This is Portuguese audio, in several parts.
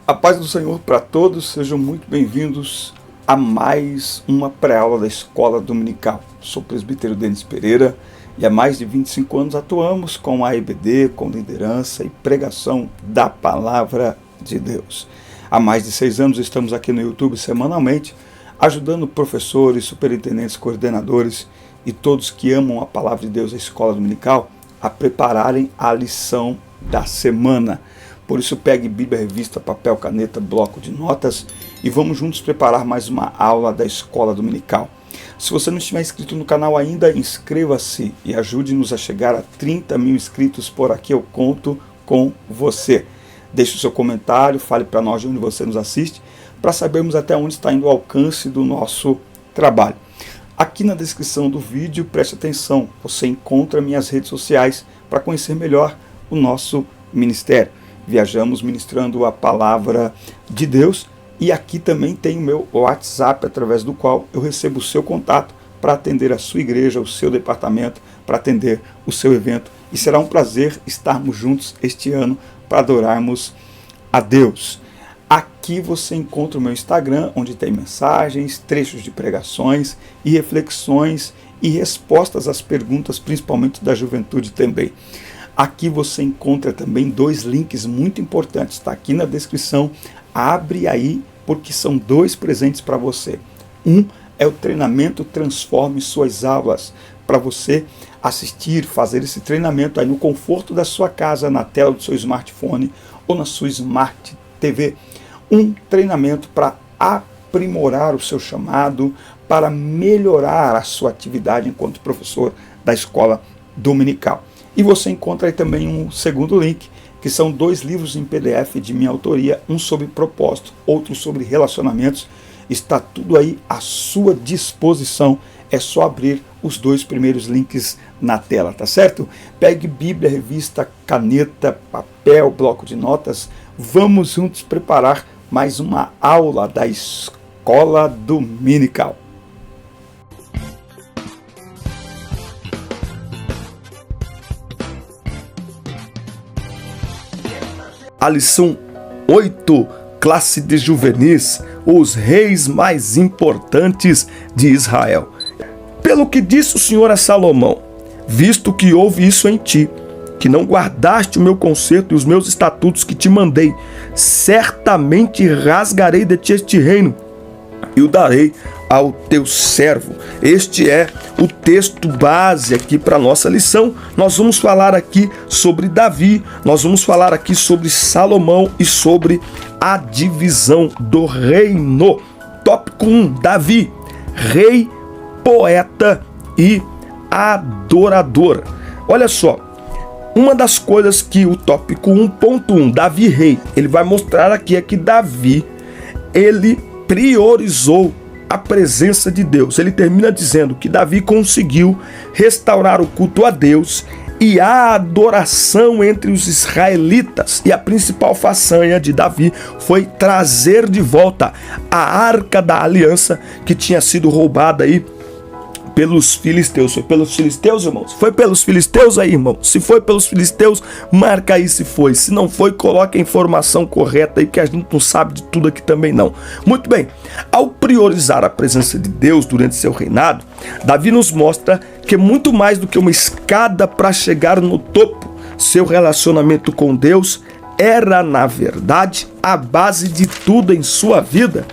A paz do Senhor para todos, sejam muito bem-vindos a mais uma pré-aula da Escola Dominical. Sou o presbítero Denis Pereira e há mais de 25 anos atuamos com a EBD, com liderança e pregação da Palavra de Deus. Há mais de 6 anos estamos aqui no YouTube semanalmente, ajudando professores, superintendentes, coordenadores e todos que amam a Palavra de Deus, a Escola Dominical, a prepararem a lição da semana. Por isso pegue Bíblia, revista, papel, caneta, bloco de notas e vamos juntos preparar mais uma aula da Escola Dominical. Se você não estiver inscrito no canal ainda, inscreva-se e ajude-nos a chegar a 30 mil inscritos. Por aqui eu conto com você. Deixe o seu comentário, fale para nós de onde você nos assiste, para sabermos até onde está indo o alcance do nosso trabalho. Aqui na descrição do vídeo, preste atenção, você encontra minhas redes sociais para conhecer melhor o nosso ministério. Viajamos ministrando a palavra de Deus e aqui também tem o meu WhatsApp, através do qual eu recebo o seu contato para atender a sua igreja, o seu departamento, para atender o seu evento. E será um prazer estarmos juntos este ano para adorarmos a Deus. Aqui você encontra o meu Instagram, onde tem mensagens, trechos de pregações e reflexões e respostas às perguntas, principalmente da juventude também. Aqui você encontra também 2 links muito importantes, está aqui na descrição, abre aí porque são 2 presentes para você. Um é o treinamento Transforme Suas Aulas, para você assistir, fazer esse treinamento aí no conforto da sua casa, na tela do seu smartphone ou na sua Smart TV. Um treinamento para aprimorar o seu chamado, para melhorar a sua atividade enquanto professor da escola dominical. E você encontra aí também um segundo link, que são 2 livros em PDF de minha autoria, um sobre propósito, outro sobre relacionamentos. Está tudo aí à sua disposição, é só abrir os 2 primeiros links na tela, tá certo? Pegue Bíblia, revista, caneta, papel, bloco de notas, vamos juntos preparar mais uma aula da Escola Dominical. A lição 8, classe de juvenis, os reis mais importantes de Israel. Pelo que disse o Senhor a Salomão, visto que houve isso em ti, que não guardaste o meu concerto e os meus estatutos que te mandei, certamente rasgarei de ti este reino e o darei ao teu servo. Este é o texto base aqui para a nossa lição. Nós vamos falar aqui sobre Davi, nós vamos falar aqui sobre Salomão e sobre a divisão do reino. Tópico 1, Davi, rei, poeta e adorador. Olha só, uma das coisas que o tópico 1.1, Davi rei, ele vai mostrar aqui é que Davi, ele priorizou a presença de Deus. Ele termina dizendo que Davi conseguiu restaurar o culto a Deus e a adoração entre os israelitas. E a principal façanha de Davi foi trazer de volta a Arca da Aliança, que tinha sido roubada aí pelos filisteus. Foi pelos filisteus, irmãos? Foi pelos filisteus aí, irmão? Se foi pelos filisteus, marca aí se foi. Se não foi, coloque a informação correta aí, que a gente não sabe de tudo aqui também não. Muito bem, ao priorizar a presença de Deus durante seu reinado, Davi nos mostra que muito mais do que uma escada para chegar no topo, seu relacionamento com Deus era, na verdade, a base de tudo em sua vida.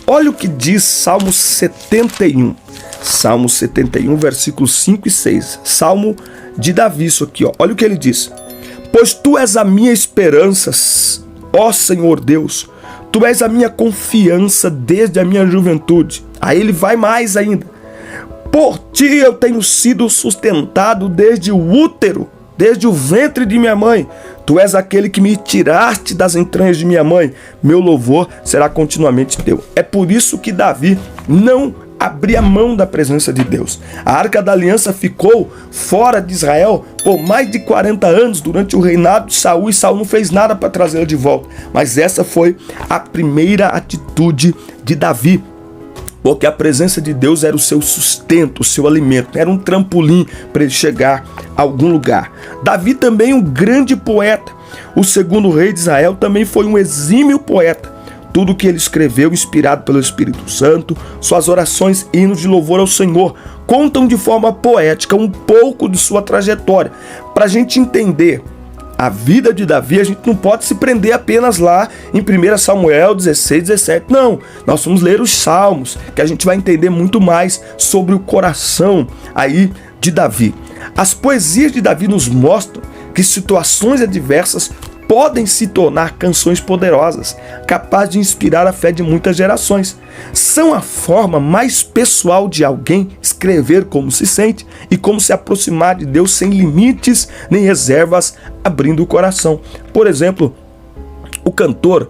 Olha o que diz Salmo 71. Salmo 71, versículos 5 e 6. Salmo de Davi, isso aqui, ó. Olha o que ele diz. Pois tu és a minha esperança, ó Senhor Deus. Tu és a minha confiança desde a minha juventude. Aí ele vai mais ainda. Por ti eu tenho sido sustentado desde o útero, desde o ventre de minha mãe. Tu és aquele que me tiraste das entranhas de minha mãe. Meu louvor será continuamente teu. É por isso que Davi não abria mão da presença de Deus. A Arca da Aliança ficou fora de Israel por mais de 40 anos durante o reinado de Saul, e Saul não fez nada para trazê-la de volta. Mas essa foi a primeira atitude de Davi. porque a presença de Deus era o seu sustento, o seu alimento, era um trampolim para ele chegar a algum lugar. Davi também um grande poeta, O segundo rei de Israel também foi um exímio poeta. Tudo que ele escreveu, inspirado pelo Espírito Santo, suas orações e hinos de louvor ao Senhor, contam de forma poética um pouco de sua trajetória. Para a gente entender a vida de Davi, a gente não pode se prender apenas lá em 1 Samuel 16, 17. Não, nós vamos ler os Salmos, que a gente vai entender muito mais sobre o coração aí de Davi. As poesias de Davi nos mostram que situações adversas podem se tornar canções poderosas, capazes de inspirar a fé de muitas gerações. São a forma mais pessoal de alguém escrever como se sente e como se aproximar de Deus sem limites nem reservas, abrindo o coração. Por exemplo, o cantor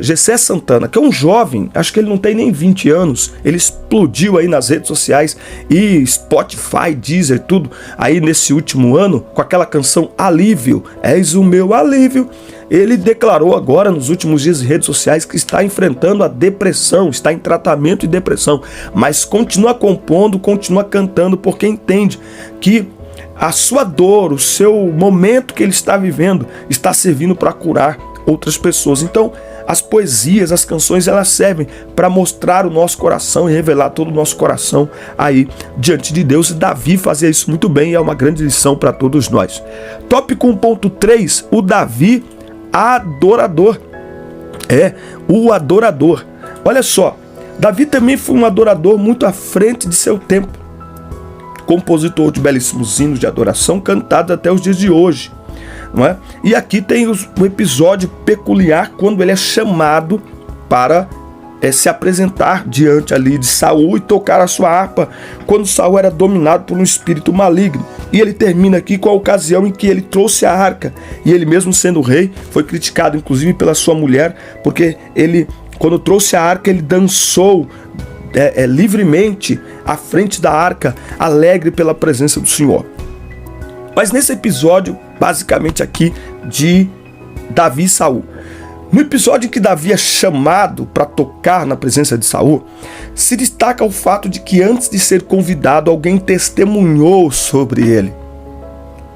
Gessé Santana, que é um jovem, acho que ele não tem nem 20 anos, ele explodiu aí nas redes sociais e Spotify, Deezer, tudo, aí nesse último ano, com aquela canção Alívio, és o meu alívio. Ele declarou agora, nos últimos dias em redes sociais, que está enfrentando a depressão, está em tratamento de depressão, mas continua compondo, continua cantando, porque entende que a sua dor, o seu momento que ele está vivendo, está servindo para curar outras pessoas. Então, as poesias, as canções, elas servem para mostrar o nosso coração e revelar todo o nosso coração aí diante de Deus. E Davi fazia isso muito bem e é uma grande lição para todos nós. Tópico 1.3, o Davi adorador. O adorador. Olha só, Davi também foi um adorador muito à frente de seu tempo. Compositor de belíssimos hinos de adoração cantados até os dias de hoje. Não é? E aqui tem um episódio peculiar quando ele é chamado para se apresentar diante ali de Saul e tocar a sua harpa, quando Saul era dominado por um espírito maligno. E ele termina aqui com a ocasião em que ele trouxe a arca, e ele mesmo sendo rei, foi criticado inclusive pela sua mulher, porque ele, quando trouxe a arca, ele dançou livremente à frente da arca, alegre pela presença do Senhor. Mas nesse episódio, basicamente aqui, de Davi e Saul, no episódio em que Davi é chamado para tocar na presença de Saul, se destaca o fato de que antes de ser convidado, alguém testemunhou sobre ele.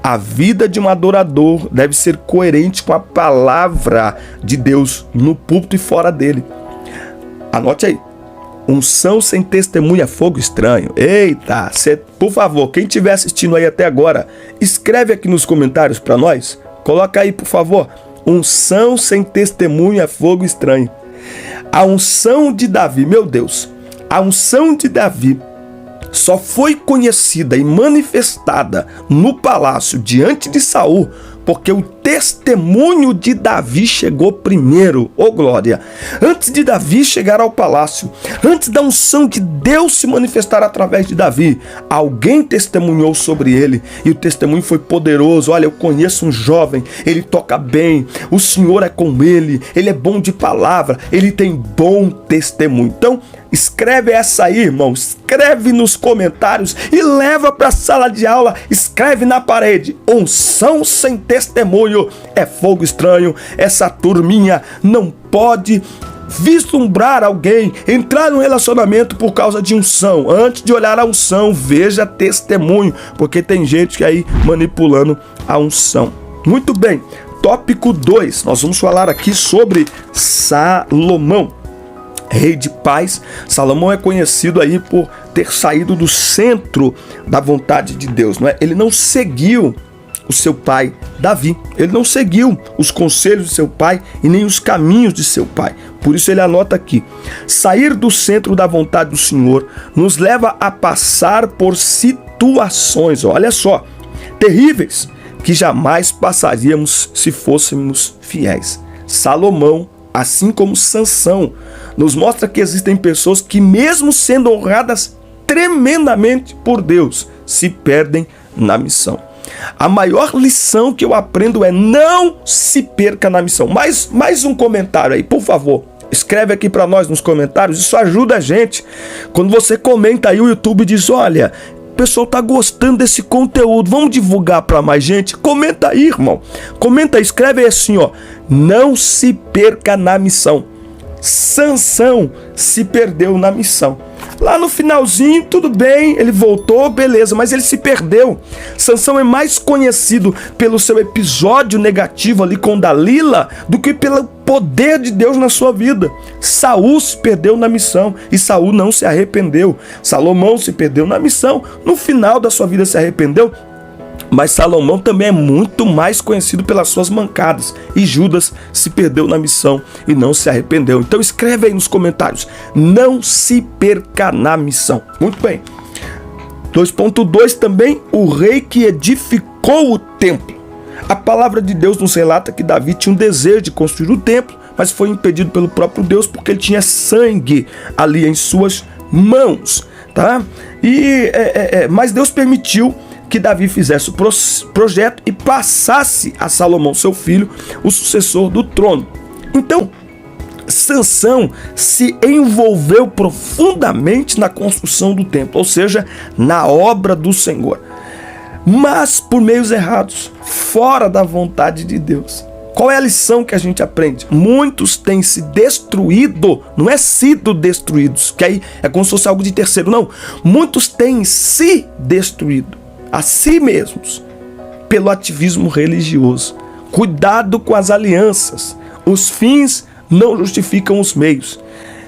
A vida de um adorador deve ser coerente com a palavra de Deus no púlpito e fora dele. Anote aí. Unção sem testemunha é fogo estranho. Eita, por favor, quem estiver assistindo aí até agora, escreve aqui nos comentários para nós. Coloca aí, por favor. Unção sem testemunha é fogo estranho. A unção de Davi, meu Deus, a unção de Davi só foi conhecida e manifestada no palácio diante de Saul, porque o testemunho de Davi chegou primeiro, ô glória. Antes de Davi chegar ao palácio, antes da unção de Deus se manifestar através de Davi, alguém testemunhou sobre ele, e o testemunho foi poderoso. Olha, eu conheço um jovem, ele toca bem, o Senhor é com ele é bom de palavra, ele tem bom testemunho. Então, escreve essa aí, irmão, escreve nos comentários e leva para a sala de aula, escreve na parede: unção sem testemunho é fogo estranho. Essa turminha não pode vislumbrar alguém, entrar num relacionamento por causa de unção. Antes de olhar a unção, veja testemunho, porque tem gente que aí manipulando a unção. Muito bem, tópico 2, nós vamos falar aqui sobre Salomão, rei de paz. Salomão é conhecido aí por ter saído do centro da vontade de Deus, não é? Ele não seguiu o seu pai Davi, ele não seguiu os conselhos de seu pai e nem os caminhos de seu pai. Por isso ele anota aqui: sair do centro da vontade do Senhor nos leva a passar por situações, olha só, terríveis, que jamais passaríamos se fôssemos fiéis. Salomão, assim como Sansão, nos mostra que existem pessoas que, mesmo sendo honradas tremendamente por Deus, se perdem na missão. A maior lição que eu aprendo é: não se perca na missão. Mais um comentário aí, por favor. Escreve aqui para nós nos comentários, isso ajuda a gente. Quando você comenta aí, o YouTube diz: olha, o pessoal tá gostando desse conteúdo, vamos divulgar para mais gente. Comenta aí, irmão. Comenta aí, escreve aí assim, ó: não se perca na missão. Sansão se perdeu na missão. Lá no finalzinho, tudo bem, ele voltou, beleza, mas ele se perdeu. Sansão é mais conhecido pelo seu episódio negativo ali com Dalila do que pelo poder de Deus na sua vida. Saul se perdeu na missão e Saul não se arrependeu. Salomão se perdeu na missão, no final da sua vida se arrependeu. Mas Salomão também é muito mais conhecido pelas suas mancadas. E Judas se perdeu na missão e não se arrependeu. Então escreve aí nos comentários: não se perca na missão. Muito bem. 2.2 também, o rei que edificou o templo. A palavra de Deus nos relata que Davi tinha um desejo de construir o templo, mas foi impedido pelo próprio Deus porque ele tinha sangue ali em suas mãos. Tá? Mas Deus permitiu que Davi fizesse o projeto e passasse a Salomão, seu filho, o sucessor do trono. Então, Sansão se envolveu profundamente na construção do templo, ou seja, na obra do Senhor, mas por meios errados, fora da vontade de Deus. Qual é a lição que a gente aprende? Muitos têm se destruído, não é sido destruídos, que aí é como se fosse algo de terceiro, não. Muitos têm se destruído a si mesmos pelo ativismo religioso. Cuidado com as alianças. Os fins não justificam os meios.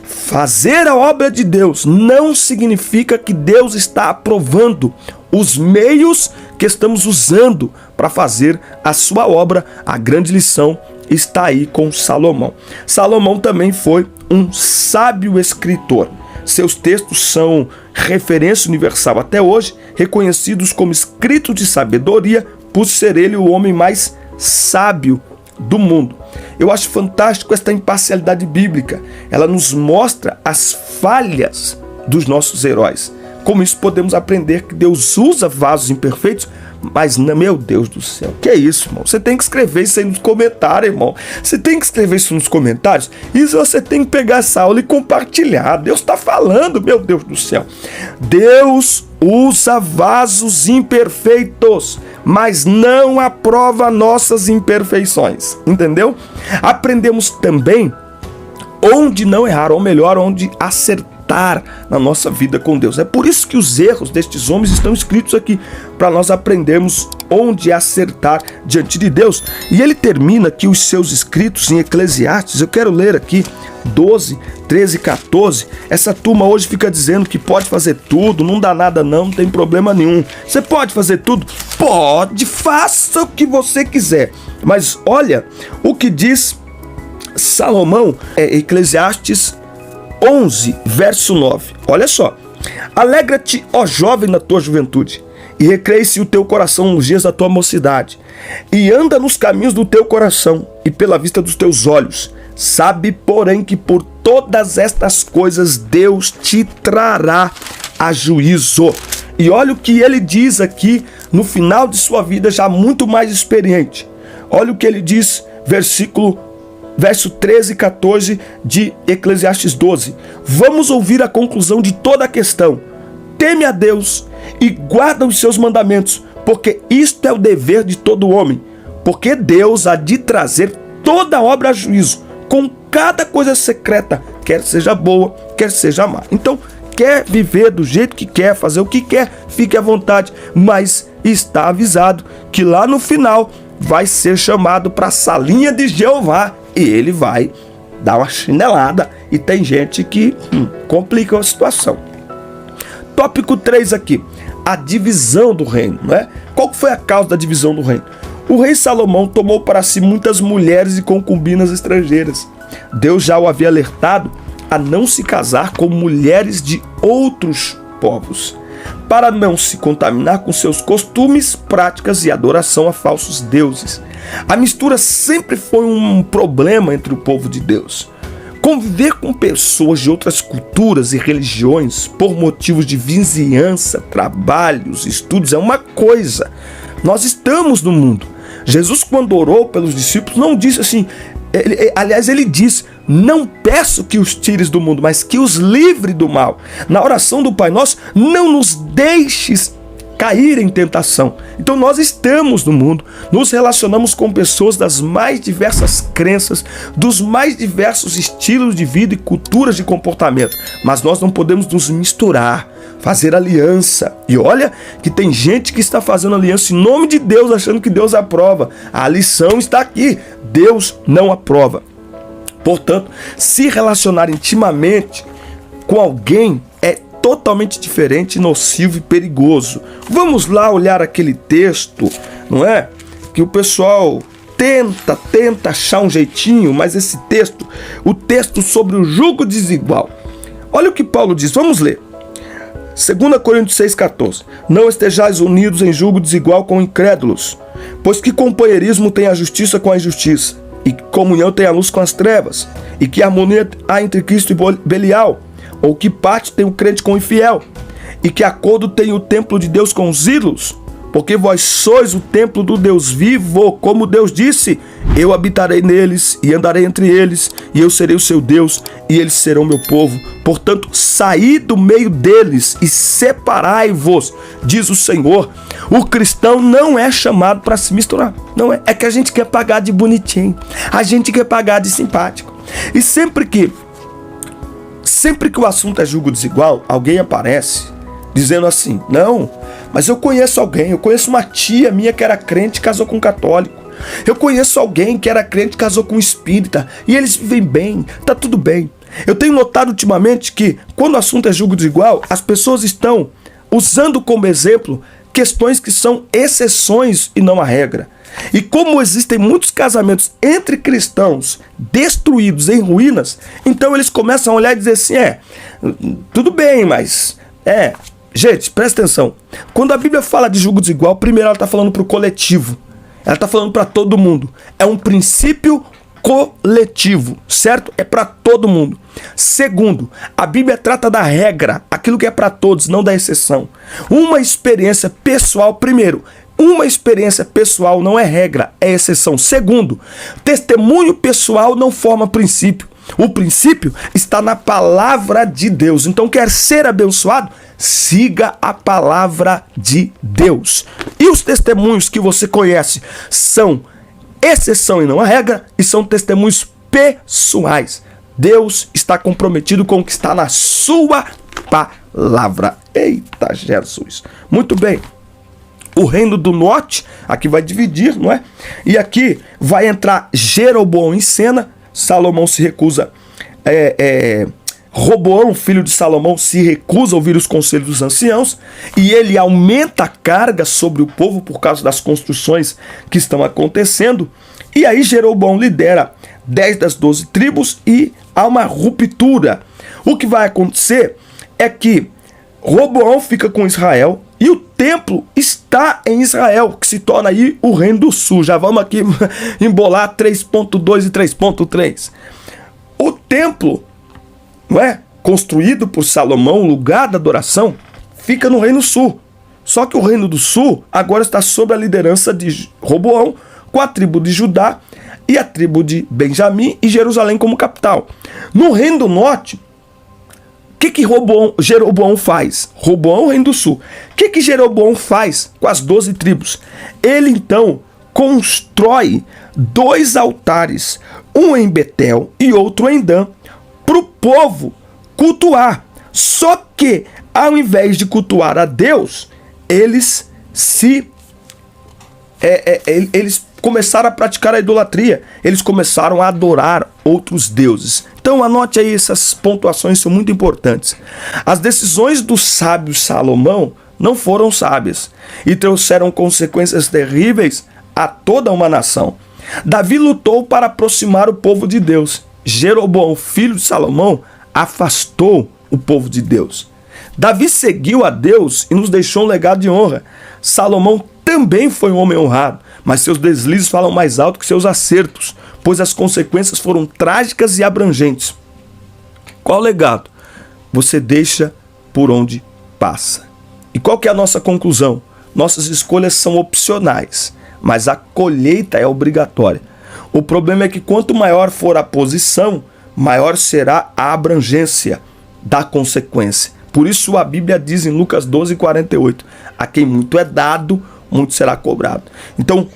Fazer a obra de Deus não significa que Deus está aprovando os meios que estamos usando para fazer a sua obra. A grande lição está aí com Salomão. Salomão também foi um sábio escritor. Seus textos são referência universal até hoje, reconhecidos como escritos de sabedoria, por ser ele o homem mais sábio do mundo. Eu acho fantástico esta imparcialidade bíblica. Ela nos mostra as falhas dos nossos heróis. Com isso podemos aprender que Deus usa vasos imperfeitos, mas, meu Deus do céu, que é isso, irmão? Você tem que escrever isso aí nos comentários, irmão. Você tem que escrever isso nos comentários. Isso você tem que pegar essa aula e compartilhar. Deus está falando, meu Deus do céu. Deus usa vasos imperfeitos, mas não aprova nossas imperfeições. Entendeu? Aprendemos também onde não errar, ou melhor, onde acertar na nossa vida com Deus. É por isso que os erros destes homens estão escritos aqui, para nós aprendermos onde acertar diante de Deus. E ele termina aqui os seus escritos em Eclesiastes. Eu quero ler aqui 12, 13 e 14. Essa turma hoje fica dizendo que pode fazer tudo, não dá nada não tem problema nenhum. Você pode fazer tudo? Pode, faça o que você quiser. Mas olha o que diz Salomão, Eclesiastes 11, verso 9. Olha só: alegra-te, ó jovem, na tua juventude, e recreie-se o teu coração nos dias da tua mocidade, e anda nos caminhos do teu coração e pela vista dos teus olhos. Sabe, porém, que por todas estas coisas Deus te trará a juízo. E olha o que ele diz aqui no final de sua vida, já muito mais experiente. Olha o que ele diz, verso 13 e 14 de Eclesiastes 12. Vamos ouvir a conclusão de toda a questão. Teme a Deus e guarda os seus mandamentos, porque isto é o dever de todo homem. Porque Deus há de trazer toda obra a juízo, com cada coisa secreta, quer seja boa, quer seja má. Então, quer viver do jeito que quer, fazer o que quer, fique à vontade, mas está avisado que lá no final vai ser chamado para a salinha de Jeová, e ele vai dar uma chinelada, e tem gente que complica a situação. Tópico 3 aqui, a divisão do reino, né? Qual foi a causa da divisão do reino? O rei Salomão tomou para si muitas mulheres e concubinas estrangeiras. Deus já o havia alertado a não se casar com mulheres de outros povos, para não se contaminar com seus costumes, práticas e adoração a falsos deuses. A mistura sempre foi um problema entre o povo de Deus. Conviver com pessoas de outras culturas e religiões por motivos de vizinhança, trabalhos, estudos é uma coisa. Nós estamos no mundo. Jesus, quando orou pelos discípulos, não disse assim, aliás, ele disse: não peço que os tires do mundo, mas que os livre do mal. Na oração do Pai Nosso, não nos deixes cair em tentação. Então nós estamos no mundo, nos relacionamos com pessoas das mais diversas crenças, dos mais diversos estilos de vida e culturas de comportamento, mas nós não podemos nos misturar, fazer aliança. E olha que tem gente que está fazendo aliança em nome de Deus, achando que Deus aprova. A lição está aqui: Deus não aprova. Portanto, se relacionar intimamente com alguém é totalmente diferente, nocivo e perigoso. Vamos lá olhar aquele texto, não é? Que o pessoal tenta achar um jeitinho, mas esse texto, o texto sobre o jugo desigual. Olha o que Paulo diz, vamos ler. 2 Coríntios 6,14. Não estejais unidos em jugo desigual com incrédulos, pois que companheirismo tem a justiça com a injustiça, e que comunhão tem a luz com as trevas, e que harmonia há entre Cristo e Belial, ou que parte tem o crente com o infiel, e que acordo tem o templo de Deus com os ídolos, porque vós sois o templo do Deus vivo, como Deus disse: eu habitarei neles e andarei entre eles, e eu serei o seu Deus, e eles serão meu povo. Portanto, saí do meio deles e separai-vos, diz o Senhor. O cristão não é chamado para se misturar, não é. É que a gente quer pagar de bonitinho, a gente quer pagar de simpático. E sempre que o assunto é jugo desigual, alguém aparece dizendo assim: não, mas eu conheço alguém, eu conheço uma tia minha que era crente e casou com um católico. Eu conheço alguém que era crente e casou com um espírita, e eles vivem bem, tá tudo bem. Eu tenho notado ultimamente que, quando o assunto é jugo desigual, as pessoas estão usando como exemplo questões que são exceções e não a regra. E como existem muitos casamentos entre cristãos destruídos em ruínas, então eles começam a olhar e dizer assim: tudo bem, mas gente, presta atenção. Quando a Bíblia fala de jugo desigual, primeiro ela está falando para o coletivo. Ela está falando para todo mundo. É um princípio coletivo, certo? É para todo mundo. Segundo, a Bíblia trata da regra, aquilo que é para todos, não da exceção. Uma experiência pessoal, primeiro, uma experiência pessoal não é regra, é exceção. Segundo, testemunho pessoal não forma princípio. O princípio está na palavra de Deus. Então, quer ser abençoado? Siga a palavra de Deus. E os testemunhos que você conhece são exceção e não a regra, e são testemunhos pessoais. Deus está comprometido com o que está na sua palavra. Eita Jesus! Muito bem. O reino do norte, aqui vai dividir, não é? E aqui vai entrar Jeroboão em cena. Salomão se recusa, Roboão, filho de Salomão, se recusa a ouvir os conselhos dos anciãos, e ele aumenta a carga sobre o povo por causa das construções que estão acontecendo. E aí Jeroboão lidera 10 das 12 tribos e há uma ruptura. O que vai acontecer é que Roboão fica com Israel e o templo está em Israel, que se torna aí o reino do sul. Já vamos aqui embolar 3.2 e 3.3. O templo, não é, construído por Salomão, o lugar da adoração, fica no reino sul. Só que o reino do sul agora está sob a liderança de Roboão, com a tribo de Judá e a tribo de Benjamim e Jerusalém como capital. No reino do norte, o que Jeroboão faz? Roboão, reino do sul. O que Jeroboão faz com as 12 tribos? Ele então constrói 2 altares, um em Betel e outro em Dan, para o povo cultuar. Só que, ao invés de cultuar a Deus, eles começaram a praticar a idolatria. Eles começaram a adorar outros deuses. Então anote aí, essas pontuações são muito importantes. As decisões do sábio Salomão não foram sábias e trouxeram consequências terríveis a toda uma nação. Davi lutou para aproximar o povo de Deus. Jeroboão, filho de Salomão, afastou o povo de Deus. Davi seguiu a Deus e nos deixou um legado de honra. Salomão também foi um homem honrado, mas seus deslizes falam mais alto que seus acertos, pois as consequências foram trágicas e abrangentes. Qual legado você deixa por onde passa? E qual que é a nossa conclusão? Nossas escolhas são opcionais, mas a colheita é obrigatória. O problema é que quanto maior for a posição, maior será a abrangência da consequência. Por isso a Bíblia diz em Lucas 12:48, a quem muito é dado, muito será cobrado. Então,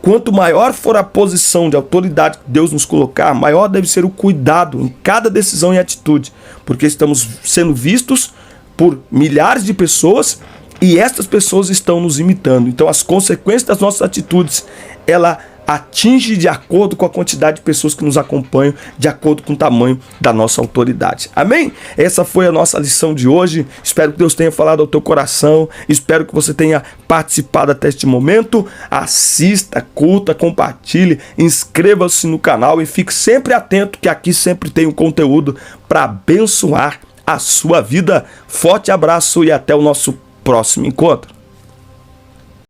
quanto maior for a posição de autoridade que Deus nos colocar, maior deve ser o cuidado em cada decisão e atitude, porque estamos sendo vistos por milhares de pessoas e estas pessoas estão nos imitando. Então as consequências das nossas atitudes, ela atinge de acordo com a quantidade de pessoas que nos acompanham, de acordo com o tamanho da nossa autoridade. Amém? Essa foi a nossa lição de hoje. Espero que Deus tenha falado ao teu coração. Espero que você tenha participado até este momento. Assista, curta, compartilhe, inscreva-se no canal e fique sempre atento que aqui sempre tem um conteúdo para abençoar a sua vida. Forte abraço e até o nosso próximo encontro.